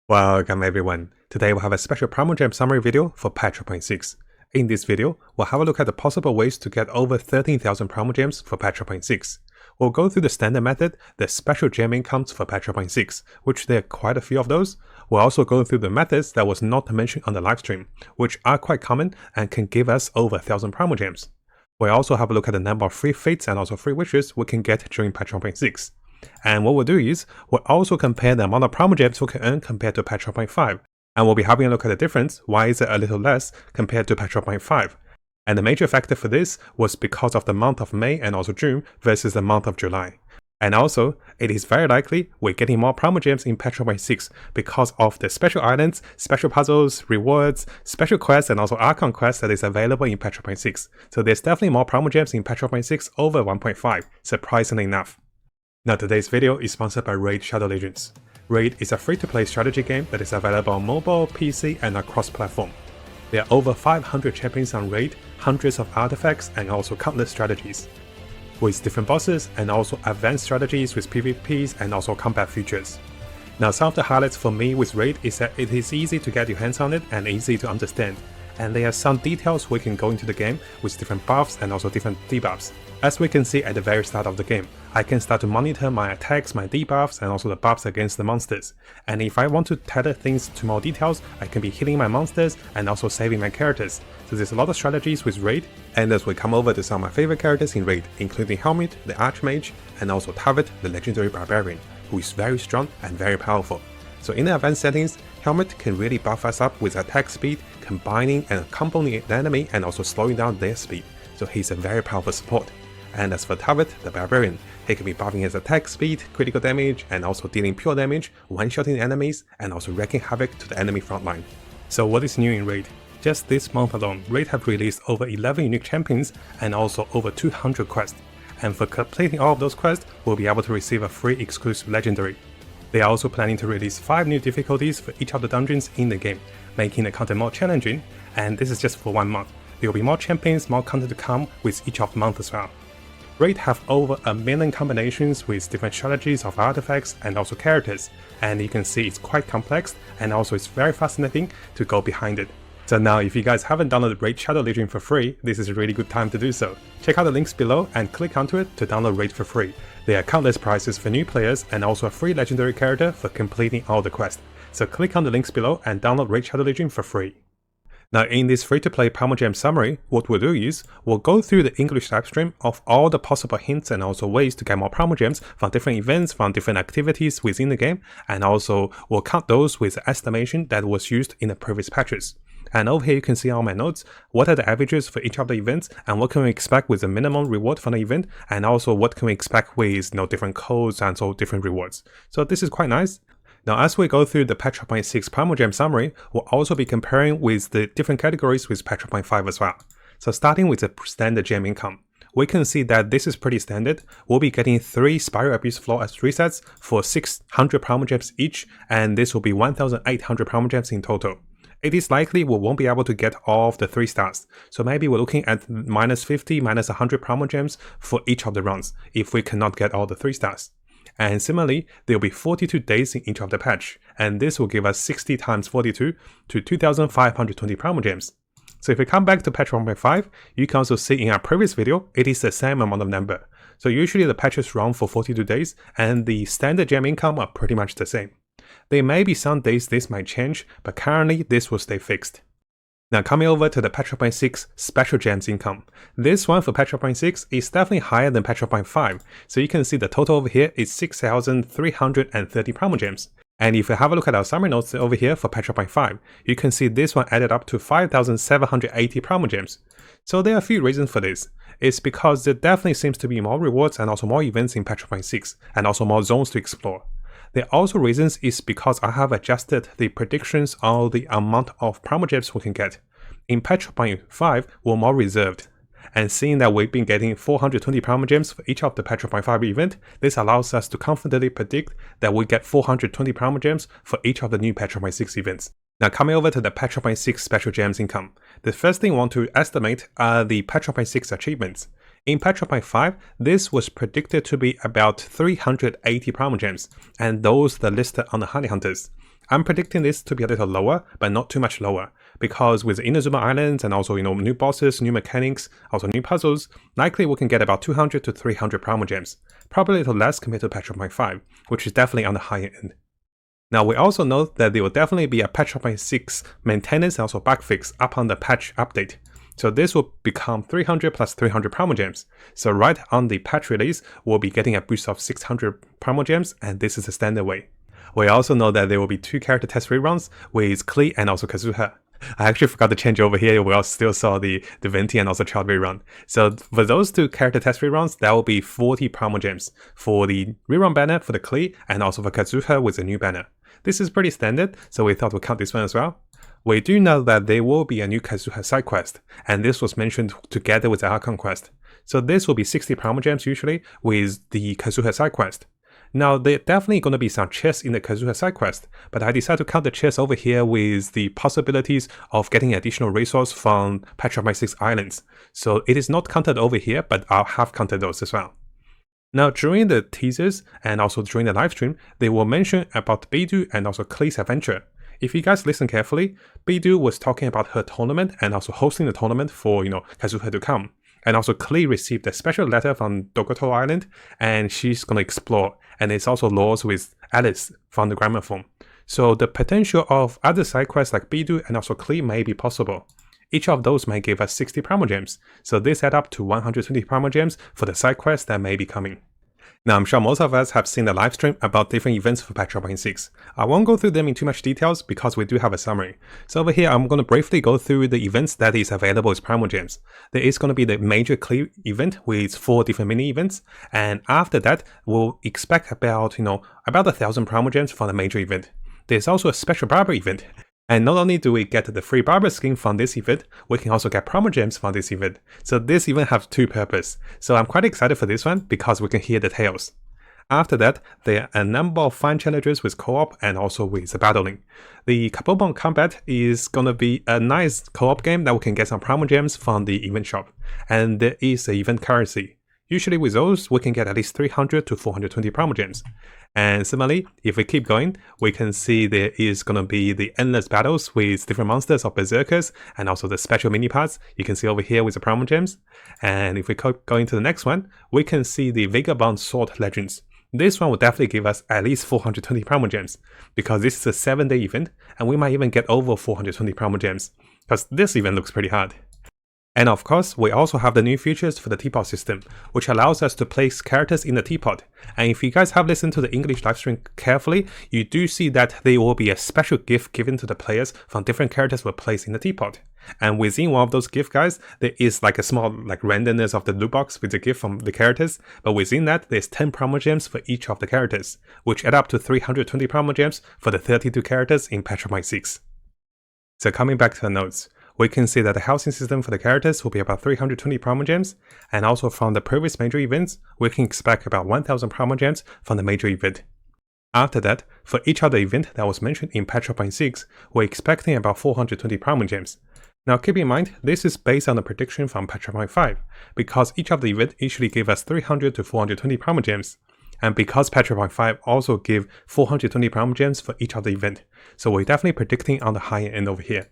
Welcome everyone. Today we'll have a special Primogems summary video for patch 1.6. In this video, we'll have a look at the possible ways to get over 13,000 Primogems for patch 1.6. We'll go through the standard method, the special gem incomes for patch 1.6, which there are quite a few of those. We'll also go through the methods that was not mentioned on the livestream, which are quite common and can give us over 1,000 Primogems. We'll also have a look at the number of free fates and also free wishes we can get during patch 1.6. And what we'll do is, we'll also compare the amount of Primogems we can earn compared to patch 1.5. And we'll be having a look at the difference, why is it a little less compared to patch 1.5. And the major factor for this was because of the month of May and also June versus the month of July. And also, it is very likely we're getting more Primogems in patch 1.6 because of the special islands, special puzzles, rewards, special quests and also Archon quests that is available in patch 1.6. So there's definitely more Primogems in patch 1.6 over 1.5, surprisingly enough. Now today's video is sponsored by Raid Shadow Legends. Raid is a free-to-play strategy game that is available on mobile, PC and across platform. There are over 500 champions on Raid, hundreds of artifacts and also countless strategies, with different bosses and also advanced strategies with PvPs and also combat features. Now some of the highlights for me with Raid is that it is easy to get your hands on it and easy to understand. And there are some details we can go into the game with different buffs and also different debuffs. As we can see at the very start of the game, I can start to monitor my attacks, my debuffs and also the buffs against the monsters. And if I want to tailor things to more details, I can be healing my monsters and also saving my characters. So there's a lot of strategies with Raid, and as we come over to some of my favorite characters in Raid, including Helmet, the Archmage, and also Tavet, the legendary barbarian, who is very strong and very powerful. So in the advanced settings, Helmet can really buff us up with attack speed, combining and comboing the enemy and also slowing down their speed. So he's a very powerful support. And as for Tavet, the barbarian, he can be buffing his attack speed, critical damage, and also dealing pure damage, one-shotting enemies, and also wreaking havoc to the enemy frontline. So what is new in Raid? Just this month alone, Raid have released over 11 unique champions and also over 200 quests. And for completing all of those quests, we'll be able to receive a free exclusive legendary. They are also planning to release 5 new difficulties for each of the dungeons in the game, making the content more challenging, and this is just for 1 month. There will be more champions, more content to come with each of the month as well. Raid have over 1 million combinations with different strategies of artifacts and also characters, and you can see it's quite complex and also it's very fascinating to go behind it. So now if you guys haven't downloaded Raid Shadow Legends for free, this is a really good time to do so. Check out the links below and click onto it to download Raid for free. There are countless prizes for new players and also a free legendary character for completing all the quests. So click on the links below and download Raid Shadow Legends for free. Now in this free-to-play Primogems summary, what we'll do is, we'll go through the English livestream of all the possible hints and also ways to get more Primogems from different events, from different activities within the game, and also we'll count those with the estimation that was used in the previous patches. And over here you can see all my notes, what are the averages for each of the events, and what can we expect with the minimum reward from the event, and also what can we expect with different codes and so different rewards. So this is quite nice. Now as we go through the patch 1.6 Primogem summary, we'll also be comparing with the different categories with patch 1.5 as well. So starting with the standard gem income, we can see that this is pretty standard. We'll be getting 3 Spiral Abyss Floor as resets for 600 Primogems each, and this will be 1,800 Primogems in total. It is likely we won't be able to get all of the 3 stars, so maybe we're looking at -50, -100 Primogems for each of the runs, if we cannot get all the 3 stars. And similarly, there will be 42 days in each of the patch, and this will give us 60 times 42 to 2,520 Primogems. So if we come back to patch 1.5, you can also see in our previous video, it is the same amount of number. So usually the patches run for 42 days, and the standard gem income are pretty much the same. There may be some days this might change, but currently this will stay fixed. Now coming over to the patch 1.6 special gems income. This one for patch 1.6 is definitely higher than patch 1.5, so you can see the total over here is 6,330 Primogems. And if you have a look at our summary notes over here for patch 1.5, you can see this one added up to 5,780 Primogems. So there are a few reasons for this. It's because there definitely seems to be more rewards and also more events in patch 1.6, and also more zones to explore. There are also reasons is because I have adjusted the predictions on the amount of Primogems we can get. In patch 1.5, we're more reserved. And seeing that we've been getting 420 Primogems for each of the patch 1.5 event, this allows us to confidently predict that we get 420 Primogems for each of the new patch 1.6 events. Now coming over to the patch 1.6 special gems income, the first thing we want to estimate are the patch 1.6 achievements. In patch 1.5, this was predicted to be about 380 Primogems, and those are listed on the Honey Hunters. I'm predicting this to be a little lower, but not too much lower, because with Inazuma Islands and also new bosses, new mechanics, also new puzzles, likely we can get about 200 to 300 Primogems, probably a little less compared to Patch 1.5, which is definitely on the higher end. Now we also know that there will definitely be a Patch 1.6 maintenance and also bug fix upon the patch update. So this will become 300 plus 300 Primogems. So right on the patch release, we'll be getting a boost of 600 Primogems, and this is the standard way. We also know that there will be 2 character test reruns with Klee and also Kazuha. I actually forgot to change over here, we also still saw the Venti and also Child rerun. So for those 2 character test reruns, that will be 40 Primogems for the rerun banner for the Klee and also for Kazuha with the new banner. This is pretty standard, so we thought we'd count this one as well. We do know that there will be a new Kazuha side quest, and this was mentioned together with the Archon quest. So this will be 60 Primogems usually with the Kazuha side quest. Now, there are definitely going to be some chests in the Kazuha side quest, but I decided to count the chests over here with the possibilities of getting additional resource from Patch 1.6 Islands. So it is not counted over here, but I'll have counted those as well. Now, during the teasers and also during the livestream, they will mention about Beidou and also Klee's adventure. If you guys listen carefully, Beidou was talking about her tournament and also hosting the tournament for, Kazuha to come. And also Klee received a special letter from Dogoto Island, and she's gonna explore. And it's also laws with Alice from the gramophone. So the potential of other side quests like Beidou and also Klee may be possible. Each of those may give us 60 Primogems, so this adds up to 120 Primogems for the side quests that may be coming. Now, I'm sure most of us have seen the live stream about different events for Patch 1.6. I won't go through them in too much details because we do have a summary. So over here, I'm going to briefly go through the events that is available as Primogems. There is going to be the major Klee event with 4 different mini events, and after that, we'll expect about 1,000 Primogems for the major event. There's also a special barber event. And not only do we get the free barber skin from this event, we can also get Primogems from this event. So this event has 2 purposes. So I'm quite excited for this one because we can hear the tales. After that, there are a number of fun challenges with co-op and also with the battling. The Kabobon Combat is gonna be a nice co-op game that we can get some Primogems from the event shop. And there is the event currency. Usually with those, we can get at least 300 to 420 Primogems. And similarly, if we keep going, we can see there is going to be the endless battles with different monsters of berserkers and also the special mini parts you can see over here with the Primogems. And if we go into the next one, we can see the Vagabond Sword Legends. This one will definitely give us at least 420 Primogems because this is a 7-day event and we might even get over 420 Primogems because this event looks pretty hard. And of course, we also have the new features for the teapot system, which allows us to place characters in the teapot. And if you guys have listened to the English livestream carefully, you do see that there will be a special gift given to the players from different characters were placed in the teapot. And within one of those gift guys, there is like a small randomness of the loot box with the gift from the characters, but within that, there's 10 Primogems for each of the characters, which add up to 320 Primogems for the 32 characters in Patch 1.6. So coming back to the notes, we can see that the housing system for the characters will be about 320 Primogems, and also from the previous major events, we can expect about 1000 Primogems from the major event. After that, for each other event that was mentioned in Patch 1.6, we're expecting about 420 Primogems. Now keep in mind, this is based on the prediction from Patch 1.5, because each of the event usually gave us 300 to 420 Primogems. And because Patch 1.5 also give 420 Primogems for each of the event, so we're definitely predicting on the higher end over here.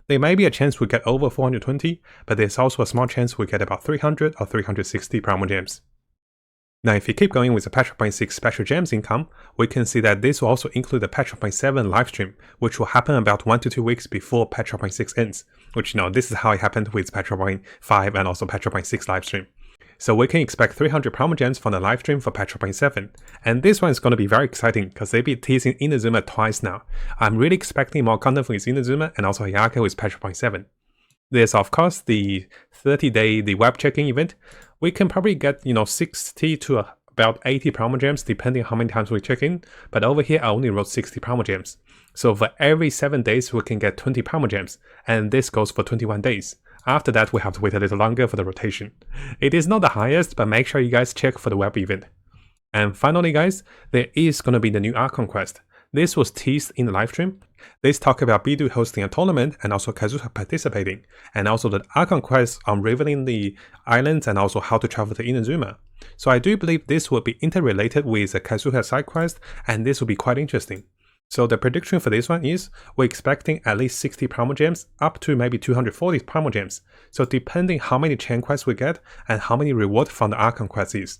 There may be a chance we get over 420, but there's also a small chance we get about 300 or 360 Primogems. Now if you keep going with the Patch 1.6 special gems income, we can see that this will also include the Patch 1.7 livestream, which will happen about 1 to 2 weeks before Patch 1.6 ends, which this is how it happened with Patch 1.5 and also Patch 1.6 livestream. So we can expect 300 Primogems from the livestream for Patch 1.7, and this one is going to be very exciting because they've been teasing Inazuma twice now. I'm really expecting more content with Inazuma and also Hayaka with Patch 1.7. There's of course the 30-day web checking event. We can probably get 60 to about 80 Primogems depending on how many times we check in, but over here I only wrote 60 Primogems. So for every 7 days we can get 20 Primogems, and this goes for 21 days. After that, we have to wait a little longer for the rotation. It is not the highest, but make sure you guys check for the web event. And finally guys, there is going to be the new Archon quest. This was teased in the livestream. This talk about Beidou hosting a tournament and also Kazuha participating, and also the Archon quest unraveling the islands and also how to travel to Inazuma. So I do believe this will be interrelated with the Kazuha side quest, and this will be quite interesting. So the prediction for this one is we're expecting at least 60 Primogems up to maybe 240 Primogems. So depending how many chain quests we get and how many reward from the Archon quests is.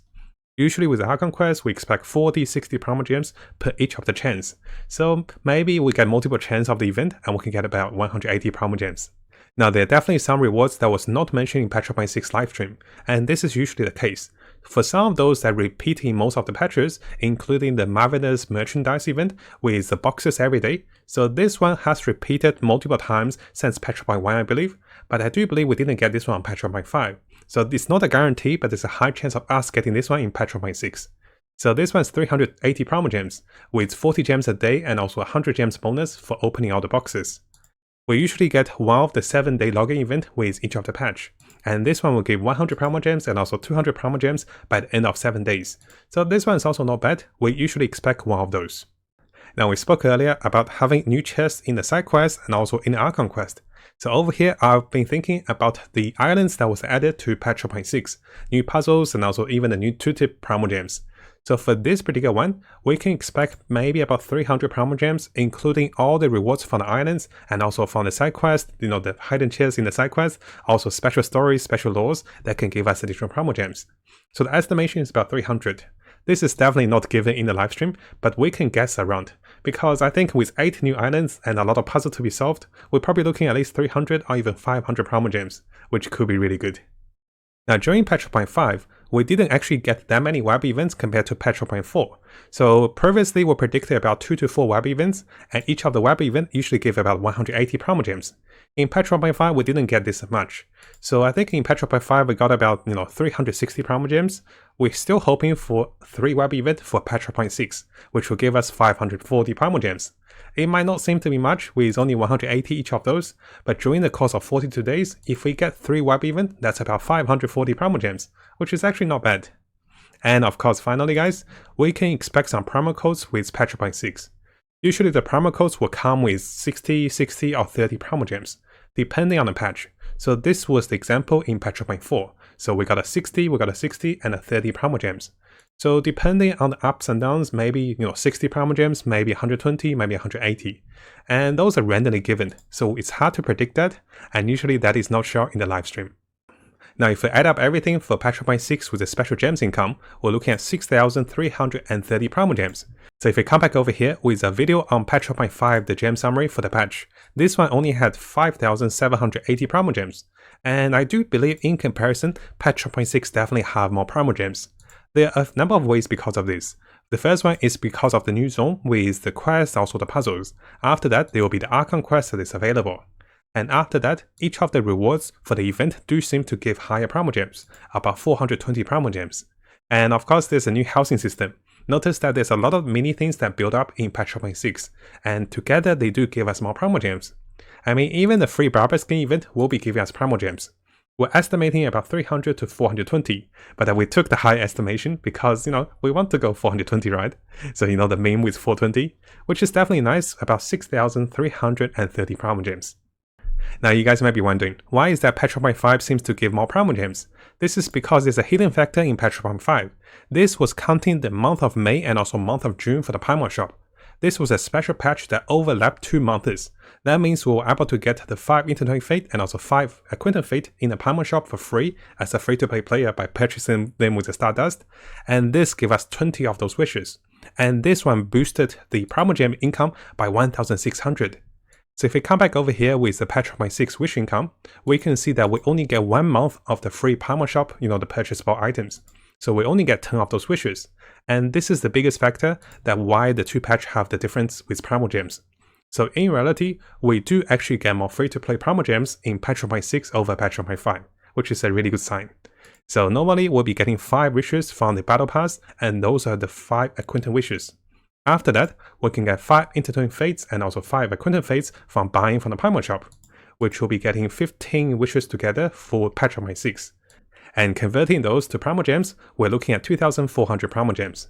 Usually with the Archon quest, we expect 40-60 Primogems per each of the chains. So maybe we get multiple chains of the event and we can get about 180 Primogems. Now there are definitely some rewards that was not mentioned in Patch 1.6 livestream, and this is usually the case. For some of those that repeat in most of the patches, including the Marvelous Merchandise event with the boxes every day, so this one has repeated multiple times since Patch 1.1 I believe, but I do believe we didn't get this one on Patch 1.5. So it's not a guarantee, but there's a high chance of us getting this one in Patch 1.6. So this one's 380 Primogems, with 40 gems a day and also 100 gems bonus for opening all the boxes. We usually get one of the 7-day login event with each of the patch, and this one will give 100 Primogems and also 200 Primogems by the end of 7 days. So this one is also not bad, we usually expect one of those. Now we spoke earlier about having new chests in the side quest and also in the Archon quest. So over here I've been thinking about the islands that was added to patch 1.6, new puzzles and also even the new 2-tip Primogems. So for this particular one, we can expect maybe about 300 Primogems, including all the rewards from the islands and also from the side quest, the hidden chests in the side quest, also special stories, special laws that can give us additional Primogems. So the estimation is about 300. This is definitely not given in the livestream, but we can guess around, because I think with 8 new islands and a lot of puzzles to be solved, we're probably looking at least 300 or even 500 Primogems, which could be really good. Now during patch 1.5, we didn't actually get that many web events compared to patch 1.4. So previously we predicted about 2 to 4 web events, and each of the web events usually give about 180 Primogems. In patch 1.5 we didn't get this much. So I think in patch 1.5 we got about 360 Primogems. We're still hoping for 3 web events for patch 1.6, which will give us 540 Primogems. It might not seem to be much with only 180 each of those, but during the course of 42 days, if we get 3 web events, that's about 540 Primogems, which is actually not bad. And of course, finally guys, we can expect some promo codes with patch 1.6. Usually the promo codes will come with 60, 60 or 30 Primogems, depending on the patch. So this was the example in patch 1.4. So we got a 60, we got a 60 and a 30 Primogems. So depending on the ups and downs, maybe 60 Primogems, maybe 120, maybe 180. And those are randomly given, so it's hard to predict that, and usually that is not shown in the live stream. Now if we add up everything for patch 1.6 with the special gems income, we're looking at 6,330 Primogems. So if we come back over here with a video on patch 1.5, the gem summary for the patch, this one only had 5,780 Primogems. And I do believe in comparison, patch 1.6 definitely have more Primogems. There are a number of ways because of this. The first one is because of the new zone with the quests, also the puzzles. After that, there will be the Archon quest that is available. And after that, each of the rewards for the event do seem to give higher Primogems, about 420 Primogems. And of course, there's a new housing system. Notice that there's a lot of mini things that build up in patch 1.6, and together they do give us more Primogems. I mean, even the free barber skin event will be giving us Primogems. We're estimating about 300 to 420, but we took the high estimation because, we want to go 420, right? So, the meme with 420, which is definitely nice, about 6,330 Primogems. Now, you guys might be wondering, why is that patch 1.5 seems to give more Primogems? This is because there's a hidden factor in patch 1.5. This was counting the month of May and also month of June for the Primo shop. This was a special patch that overlapped 2 months. That means we were able to get the 5 Intertwined Fate and also 5 Acquaintance Fate in the Primo shop for free as a free-to-play player by purchasing them with the Stardust, and this gave us 20 of those wishes. And this one boosted the Primogem income by 1,600. So if we come back over here with the patch 1.6 wish income, we can see that we only get 1 month of the free Primo shop, the purchasable items. So we only get 10 of those wishes. And this is the biggest factor that why the 2 patch have the difference with Primogems. So in reality, we do actually get more free-to-play Primogems in patch 1.6 over patch 1.5, which is a really good sign. So normally we'll be getting 5 wishes from the battle pass, and those are the 5 acquaintance wishes. After that, we can get 5 Intertwined Fates and also 5 Acquaintance Fates from buying from the Primo shop, which will be getting 15 wishes together for patch 1.6. And converting those to Primogems, we're looking at 2,400 Primogems.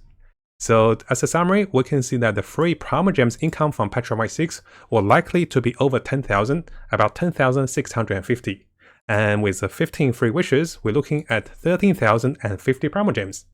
So as a summary, we can see that the free Primogems income from patch 1.6 will likely to be over 10,000, about 10,650. And with the 15 free wishes, we're looking at 13,050 Primogems.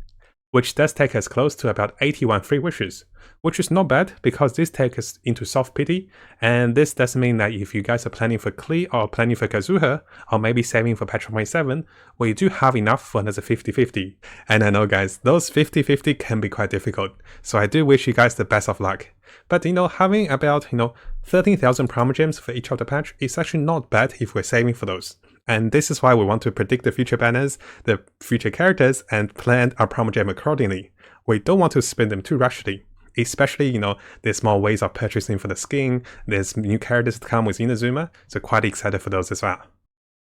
which does take us close to about 81 free wishes, which is not bad because this takes us into soft pity, and this does mean that if you guys are planning for Klee or planning for Kazuha, or maybe saving for Patch 1.7, well, you do have enough for another 50-50. And I know guys, those 50-50 can be quite difficult, so I do wish you guys the best of luck. But having about 13,000 Primogems for each of the patch is actually not bad if we're saving for those. And this is why we want to predict the future banners, the future characters, and plan our Primogem accordingly. We don't want to spend them too rashly. Especially, there's more ways of purchasing for the skin, there's new characters to come with Inazuma, so quite excited for those as well.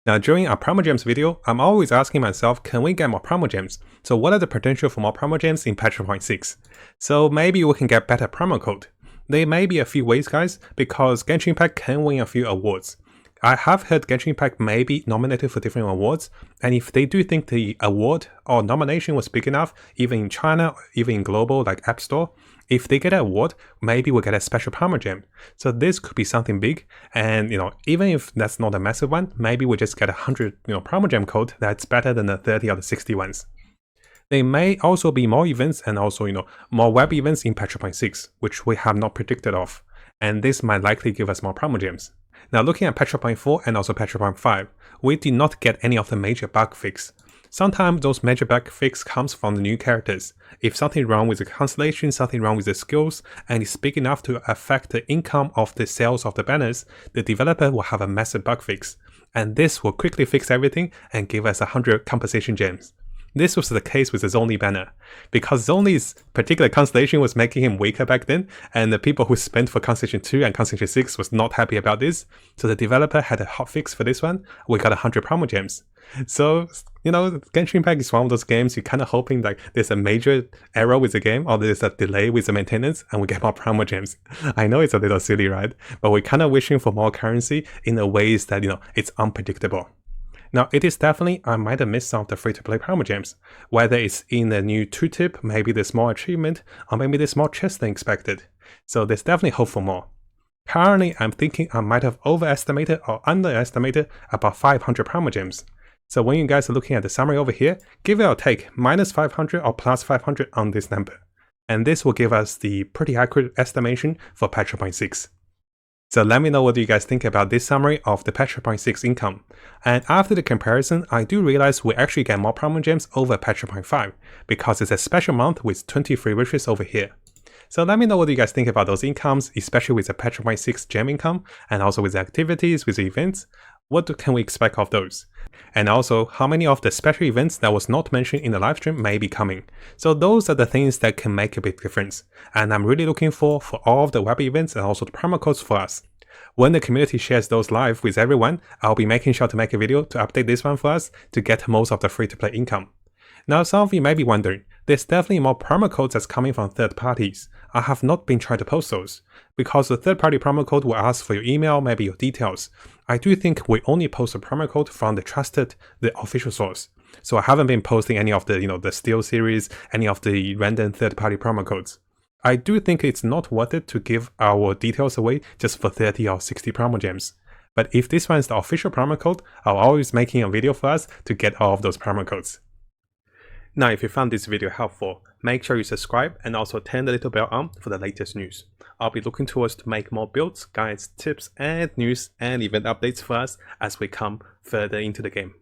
Now during our Primogems video, I'm always asking myself, can we get more Primogems? So what are the potential for more Primogems in patch 1.6? So maybe we can get better promo code. There may be a few ways guys, because Genshin Impact can win a few awards. I have heard Genshin Impact may be nominated for different awards, and if they do think the award or nomination was big enough, even in China, even in global like App Store, if they get an award, maybe we'll get a special Primogem. So this could be something big, and even if that's not a massive one, maybe we just get 100 Primogem code that's better than the 30 or the 60 ones. There may also be more events and also more web events in patch 1.6, which we have not predicted of, and this might likely give us more Primogems. Now looking at patch 1.4 and also patch 1.5, we did not get any of the major bug fix. Sometimes those major bug fix comes from the new characters. If something wrong with the constellation, something wrong with the skills, and it's big enough to affect the income of the sales of the banners, the developer will have a massive bug fix. And this will quickly fix everything and give us 100 compensation gems. This was the case with the Zonli banner, because Zonli's particular constellation was making him weaker back then, and the people who spent for Constellation 2 and Constellation 6 was not happy about this, so the developer had a hotfix for this one. We got 100 Primogems. So, Genshin Impact is one of those games you're kind of hoping like there's a major error with the game, or there's a delay with the maintenance, and we get more Primogems. I know it's a little silly, right? But we're kind of wishing for more currency in the ways that, it's unpredictable. Now, it is definitely, I might have missed some of the free-to-play Primogems, whether it's in the new tooltip, maybe there's more achievement, or maybe there's more chests than expected. So there's definitely hope for more. Currently, I'm thinking I might have overestimated or underestimated about 500 Primogems. So when you guys are looking at the summary over here, give it or take minus 500 or plus 500 on this number. And this will give us the pretty accurate estimation for patch 1.6. So let me know what you guys think about this summary of the patch 1.6 income. And after the comparison, I do realize we actually get more Primogems over patch 1.5 because it's a special month with 20 free wishes over here. So let me know what you guys think about those incomes, especially with the patch 1.6 gem income and also with the activities, with the events. What can we expect of those? And also, how many of the special events that was not mentioned in the livestream may be coming? So those are the things that can make a big difference. And I'm really looking for all of the web events and also the promo codes for us. When the community shares those live with everyone, I'll be making sure to make a video to update this one for us to get most of the free-to-play income. Now some of you may be wondering, there's definitely more promo codes that's coming from third parties. I have not been trying to post those, because the third party promo code will ask for your email, maybe your details. I do think we only post a promo code from the official source. So I haven't been posting any of the, the Steel series, any of the random third party promo codes. I do think it's not worth it to give our details away just for 30 or 60 Primogems. But if this one is the official promo code, I'll always making a video for us to get all of those promo codes. Now, if you found this video helpful, make sure you subscribe and also turn the little bell on for the latest news. I'll be looking towards to make more builds, guides, tips, and news and event updates for us as we come further into the game.